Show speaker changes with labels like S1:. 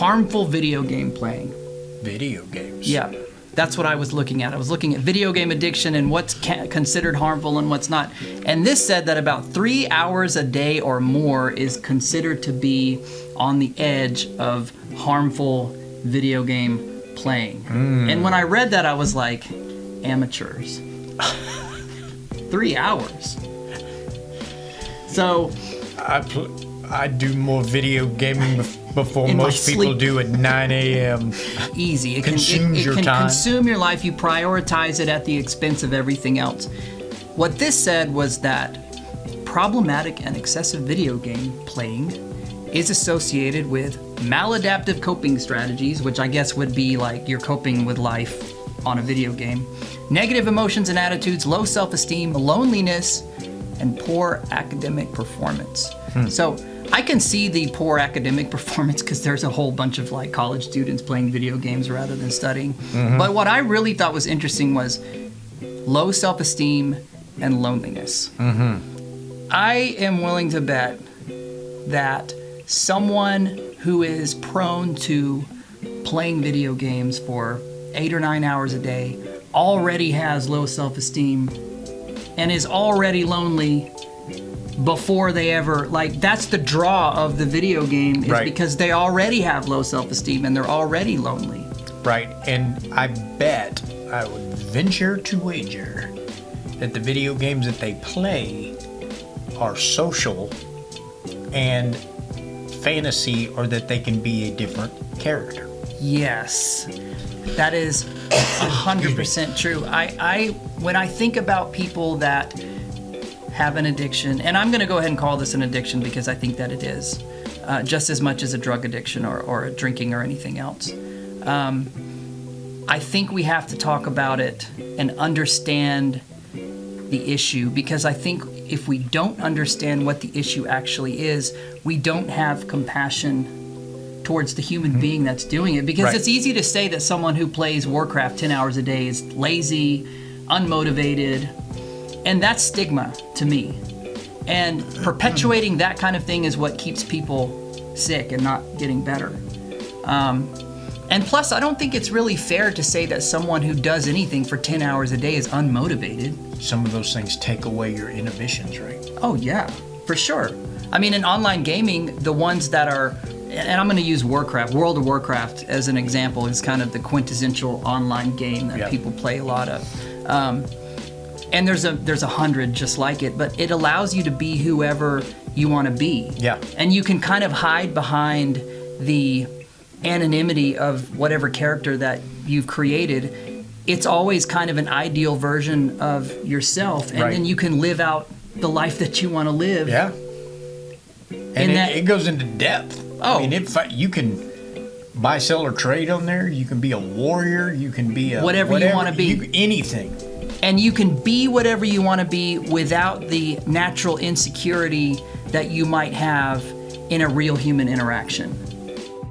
S1: harmful video game playing.
S2: Video games.
S1: Yeah, that's what I was looking at. I was looking at video game addiction and what's considered harmful and what's not. And this said that about 3 hours a day or more is considered to be on the edge of harmful video game playing. And when I read that, I was like, amateurs. 3 hours. So
S2: I do more video gaming before most people do at 9 a.m.
S1: Easy. It
S2: Consumes
S1: can
S2: your time.
S1: consume your life. You prioritize it at the expense of everything else. What this said was that problematic and excessive video game playing is associated with maladaptive coping strategies, which I guess would be like you're coping with life on a video game, negative emotions and attitudes, low self-esteem, loneliness, and poor academic performance. So I can see the poor academic performance because there's a whole bunch of like college students playing video games rather than studying. But what I really thought was interesting was low self-esteem and loneliness. I am willing to bet that someone who is prone to playing video games for 8 or 9 hours a day already has low self-esteem and is already lonely before they ever, like, that's the draw of the video game, is because they already have low self-esteem and they're already lonely.
S2: Right, and I bet, I would venture to wager that the video games that they play are social and fantasy, or that they can be a different character.
S1: Yes, that is 100% true. I when I think about people that have an addiction, and I'm going to go ahead and call this an addiction because I think that it is, just as much as a drug addiction or a drinking or anything else. I think we have to talk about it and understand the issue, because I think if we don't understand what the issue actually is, we don't have compassion towards the human being that's doing it. Because it's easy to say that someone who plays Warcraft 10 hours a day is lazy, unmotivated, and that's stigma to me. And perpetuating that kind of thing is what keeps people sick and not getting better. And plus, I don't think it's really fair to say that someone who does anything for 10 hours a day is unmotivated.
S2: Some of those things take away your inhibitions, right?
S1: Oh, yeah, for sure. I mean, in online gaming, the ones that are, and I'm going to use Warcraft, World of Warcraft as an example, is kind of the quintessential online game that people play a lot of. And there's 100 just like it, but it allows you to be whoever you want to be. Yeah. And you can kind of hide behind the anonymity of whatever character that you've created. It's always kind of an ideal version of yourself, and then you can live out the life that you want to live.
S2: Yeah. And it goes into depth.
S1: Oh.
S2: I mean, you can buy, sell, or trade on there. You can be a warrior. You can be
S1: whatever you want to be.
S2: Anything.
S1: And you can be whatever you want to be without the natural insecurity that you might have in a real human interaction.